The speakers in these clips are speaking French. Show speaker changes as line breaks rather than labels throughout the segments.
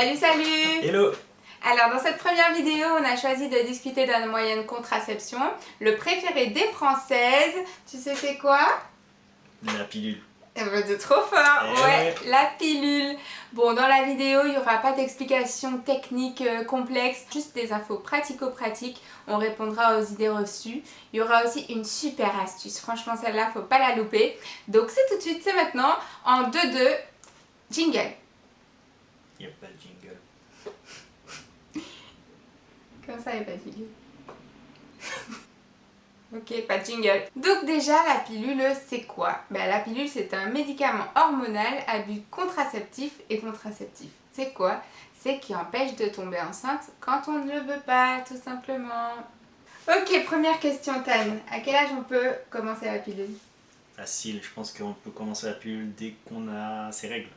Salut, salut!
Hello!
Alors dans cette première vidéo, on a choisi de discuter d'un moyen de contraception, le préféré des Françaises. Tu sais c'est quoi?
La pilule.
Eh ben, de trop fort!
Eh
Ouais, la pilule. Bon, dans la vidéo, il n'y aura pas d'explications techniques complexes, juste des infos pratico-pratiques. On répondra aux idées reçues. Il y aura aussi une super astuce. Franchement, celle-là, faut pas la louper. Donc c'est tout de suite, c'est maintenant. En 2-2, jingle.
Il n'y a pas de jingle.
Comme ça, il n'y a pas de jingle. Ok, pas de jingle. Donc déjà, la pilule, c'est quoi? La pilule, c'est un médicament hormonal à but contraceptif et contraceptif. C'est quoi? C'est qui empêche de tomber enceinte quand on ne le veut pas, tout simplement. Ok, première question, Tan. À quel âge on peut commencer la pilule?
Facile, je pense qu'on peut commencer la pilule dès qu'on a ses règles.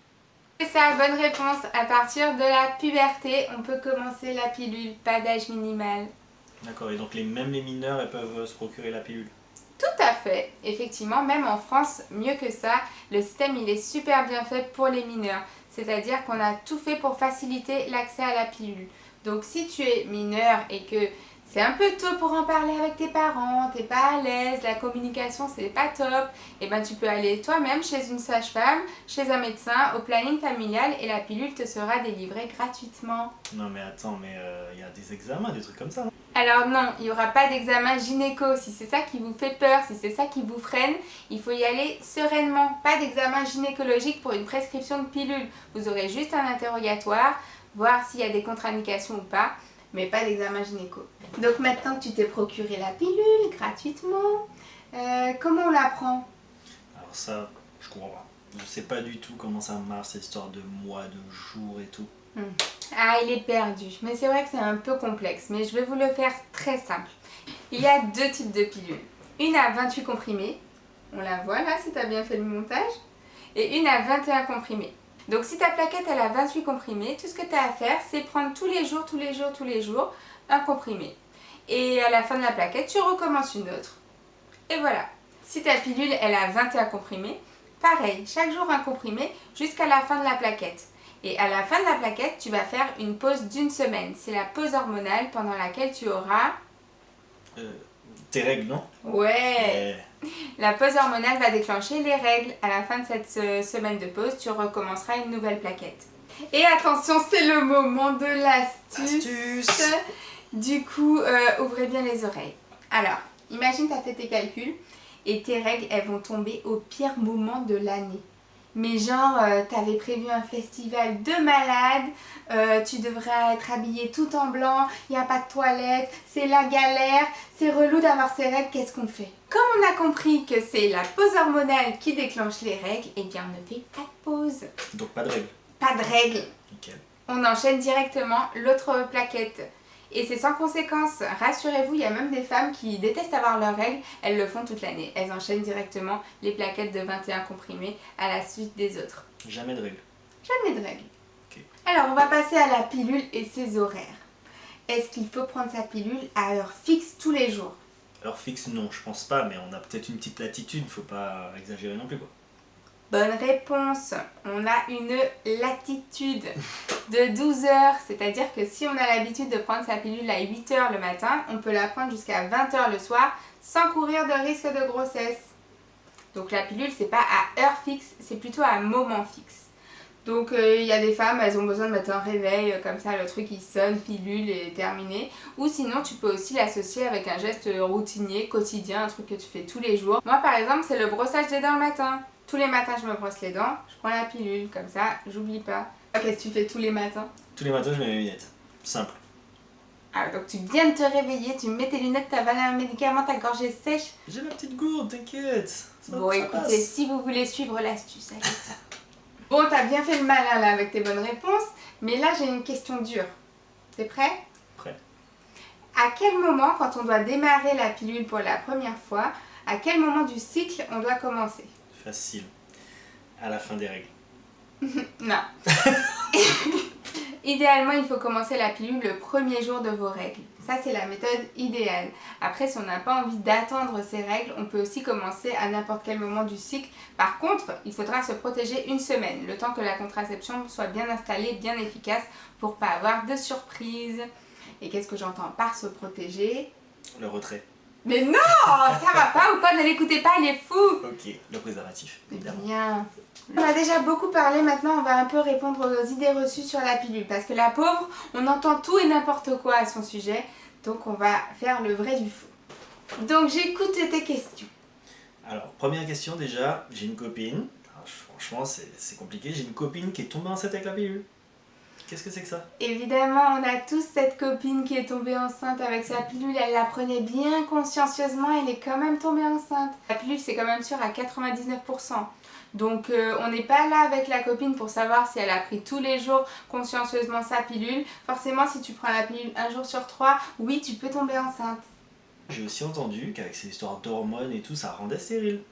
C'est ça, bonne réponse. À partir de la puberté, on peut commencer la pilule, pas d'âge minimal.
D'accord, et donc même les mineurs, elles peuvent se procurer la pilule.
Tout à fait, effectivement, même en France, mieux que ça, le système il est super bien fait pour les mineurs. C'est-à-dire qu'on a tout fait pour faciliter l'accès à la pilule. Donc si tu es mineur et que c'est un peu tôt pour en parler avec tes parents, t'es pas à l'aise, la communication c'est pas top, et ben tu peux aller toi-même chez une sage-femme, chez un médecin, au planning familial et la pilule te sera délivrée gratuitement.
Non mais attends, il y a des examens, des trucs comme ça, non?
Alors non, il n'y aura pas d'examen gynéco. Si c'est ça qui vous fait peur, si c'est ça qui vous freine, il faut y aller sereinement. Pas d'examen gynécologique pour une prescription de pilule. Vous aurez juste un interrogatoire, voir s'il y a des contre-indications ou pas, mais pas d'examen gynéco. Donc maintenant que tu t'es procuré la pilule gratuitement, comment on la prend?
Alors ça, je comprends pas. Je sais pas du tout comment ça marche, cette histoire de mois, de jours et tout.
Ah, il est perdu. Mais c'est vrai que c'est un peu complexe, mais je vais vous le faire très simple. Il y a deux types de pilules. Une à 28 comprimés, on la voit là si tu as bien fait le montage, et une à 21 comprimés. Donc si ta plaquette elle a 28 comprimés, tout ce que tu as à faire c'est prendre tous les jours un comprimé. Et à la fin de la plaquette, tu recommences une autre. Et voilà. Si ta pilule elle a 21 comprimés, pareil, chaque jour un comprimé jusqu'à la fin de la plaquette. Et à la fin de la plaquette, tu vas faire une pause d'une semaine. C'est la pause hormonale pendant laquelle tu auras...
Tes règles, non?
Ouais. La pause hormonale va déclencher les règles. À la fin de cette semaine de pause, tu recommenceras une nouvelle plaquette. Et attention, c'est le moment de l'astuce. Du coup, ouvrez bien les oreilles. Alors, imagine tu as fait tes calculs et tes règles, elles vont tomber au pire moment de l'année. Mais genre, t'avais prévu un festival de malades, tu devrais être habillée tout en blanc, il n'y a pas de toilette, c'est la galère, c'est relou d'avoir ces règles, qu'est-ce qu'on fait? Comme on a compris que c'est la pause hormonale qui déclenche les règles, eh bien on ne fait pas de pause.
Donc pas de règles.
Pas de règles.
Nickel.
On enchaîne directement l'autre plaquette. Et c'est sans conséquence. Rassurez-vous, il y a même des femmes qui détestent avoir leurs règles, elles le font toute l'année. Elles enchaînent directement les plaquettes de 21 comprimés à la suite des autres.
Jamais de règles.
Jamais de règles.
Okay.
Alors, on va passer à la pilule et ses horaires. Est-ce qu'il faut prendre sa pilule à heure fixe tous les jours?
Heure fixe, non, je pense pas, mais on a peut-être une petite latitude, faut pas exagérer non plus, quoi.
Bonne réponse. On a une latitude de 12 heures, c'est-à-dire que si on a l'habitude de prendre sa pilule à 8 heures le matin, on peut la prendre jusqu'à 20 heures le soir sans courir de risque de grossesse. Donc la pilule, c'est pas à heure fixe, c'est plutôt à moment fixe. Donc il y a des femmes, elles ont besoin de mettre un réveil, comme ça le truc il sonne, pilule et terminé. Ou sinon tu peux aussi l'associer avec un geste routinier, quotidien, un truc que tu fais tous les jours. Moi par exemple c'est le brossage des dents le matin. Tous les matins je me brosse les dents, je prends la pilule, comme ça j'oublie pas. Qu'est-ce que tu fais tous les matins?
Tous les matins je mets mes lunettes. Simple.
Ah donc tu viens de te réveiller, tu mets tes lunettes, t'as avalé un médicament, ta gorge est sèche.
J'ai ma petite gourde, t'inquiète.
Bon écoutez, si vous voulez suivre l'astuce, allez ça. Bon, t'as bien fait le malin là avec tes bonnes réponses, mais là j'ai une question dure. T'es prêt?
Prêt.
À quel moment, quand on doit démarrer la pilule pour la première fois, à quel moment du cycle on doit commencer?
Facile. À la fin des règles.
Non. Idéalement, il faut commencer la pilule le premier jour de vos règles. Ça, c'est la méthode idéale. Après, si on n'a pas envie d'attendre ces règles, on peut aussi commencer à n'importe quel moment du cycle. Par contre, il faudra se protéger une semaine, le temps que la contraception soit bien installée, bien efficace, pour pas avoir de surprise. Et qu'est-ce que j'entends par se protéger?
Le retrait.
Mais non, ça va pas ou quoi? Ne l'écoutez pas, il est fou.
Ok, le préservatif, évidemment.
Bien. On a déjà beaucoup parlé, maintenant on va un peu répondre aux idées reçues sur la pilule. Parce que la pauvre, on entend tout et n'importe quoi à son sujet. Donc on va faire le vrai du faux. Donc j'écoute tes questions.
Alors, première question déjà, j'ai une copine. Alors, franchement, c'est compliqué. J'ai une copine qui est tombée enceinte avec la pilule. Qu'est-ce que c'est que ça?
Évidemment, on a tous cette copine qui est tombée enceinte avec sa pilule. Elle la prenait bien consciencieusement, elle est quand même tombée enceinte. La pilule, c'est quand même sûr à 99%. Donc on n'est pas là avec la copine pour savoir si elle a pris tous les jours consciencieusement sa pilule. Forcément, si tu prends la pilule un jour sur 3, oui, tu peux tomber enceinte.
J'ai aussi entendu qu'avec ces histoires d'hormones et tout, ça rendait stérile.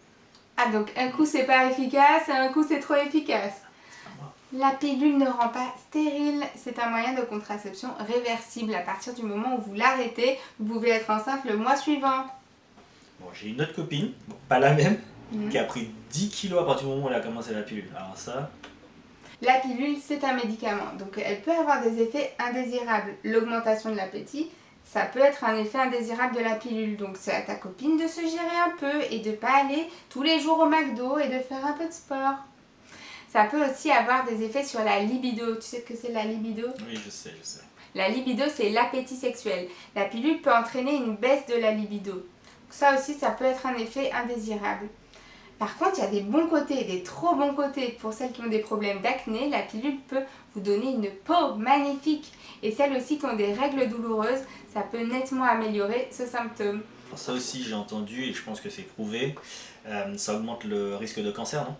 Ah, donc un coup c'est pas efficace et un coup c'est trop efficace. La pilule ne rend pas stérile, c'est un moyen de contraception réversible. À partir du moment où vous l'arrêtez, vous pouvez être enceinte le mois suivant.
Bon, j'ai une autre copine, bon, pas la même, qui a pris 10 kilos à partir du moment où elle a commencé la pilule. Alors ça...
La pilule, c'est un médicament, donc elle peut avoir des effets indésirables. L'augmentation de l'appétit, ça peut être un effet indésirable de la pilule. Donc c'est à ta copine de se gérer un peu et de ne pas aller tous les jours au McDo et de faire un peu de sport. Ça peut aussi avoir des effets sur la libido. Tu sais ce que c'est la libido?
Oui, je sais.
La libido, c'est l'appétit sexuel. La pilule peut entraîner une baisse de la libido. Ça aussi, ça peut être un effet indésirable. Par contre, il y a des bons côtés, des trop bons côtés. Pour celles qui ont des problèmes d'acné, la pilule peut vous donner une peau magnifique. Et celles aussi qui ont des règles douloureuses, ça peut nettement améliorer ce symptôme.
Ça aussi, j'ai entendu et je pense que c'est prouvé. Ça augmente le risque de cancer, non?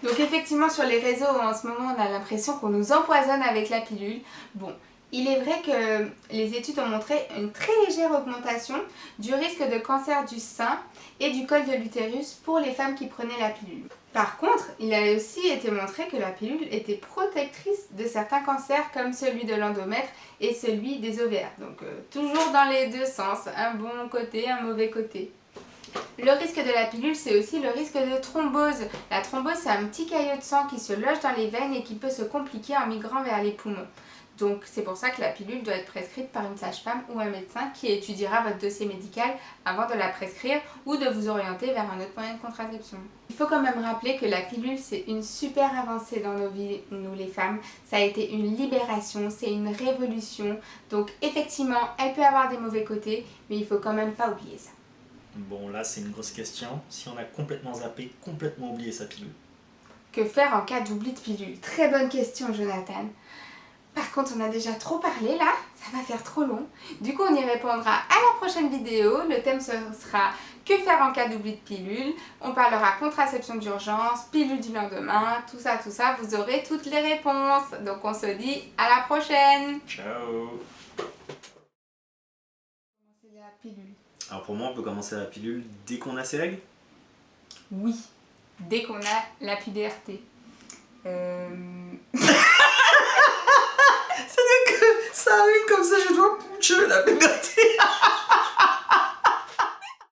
Donc effectivement, sur les réseaux, en ce moment, on a l'impression qu'on nous empoisonne avec la pilule. Bon, il est vrai que les études ont montré une très légère augmentation du risque de cancer du sein et du col de l'utérus pour les femmes qui prenaient la pilule. Par contre, il a aussi été montré que la pilule était protectrice de certains cancers comme celui de l'endomètre et celui des ovaires. Donc toujours dans les deux sens, un bon côté, un mauvais côté. Le risque de la pilule, c'est aussi le risque de thrombose. La thrombose, c'est un petit caillot de sang qui se loge dans les veines et qui peut se compliquer en migrant vers les poumons. Donc c'est pour ça que la pilule doit être prescrite par une sage-femme ou un médecin qui étudiera votre dossier médical avant de la prescrire ou de vous orienter vers un autre moyen de contraception. Il faut quand même rappeler que la pilule, c'est une super avancée dans nos vies, nous les femmes. Ça a été une libération, c'est une révolution. Donc effectivement, elle peut avoir des mauvais côtés, mais il faut quand même pas oublier ça.
Bon, là, c'est une grosse question. Si on a complètement zappé, complètement oublié sa pilule.
Que faire en cas d'oubli de pilule? Très bonne question, Jonathan. Par contre, on a déjà trop parlé là, ça va faire trop long. Du coup, on y répondra à la prochaine vidéo. Le thème sera que faire en cas d'oubli de pilule. On parlera contraception d'urgence, pilule du lendemain, tout ça, vous aurez toutes les réponses. Donc on se dit à la prochaine.
Ciao.
C'est la pilule.
Alors pour moi, on peut commencer la pilule dès qu'on a ses règles?
Oui, dès qu'on a la puberté.
C'est-à-dire que ça arrive comme ça, je dois puncher la puberté.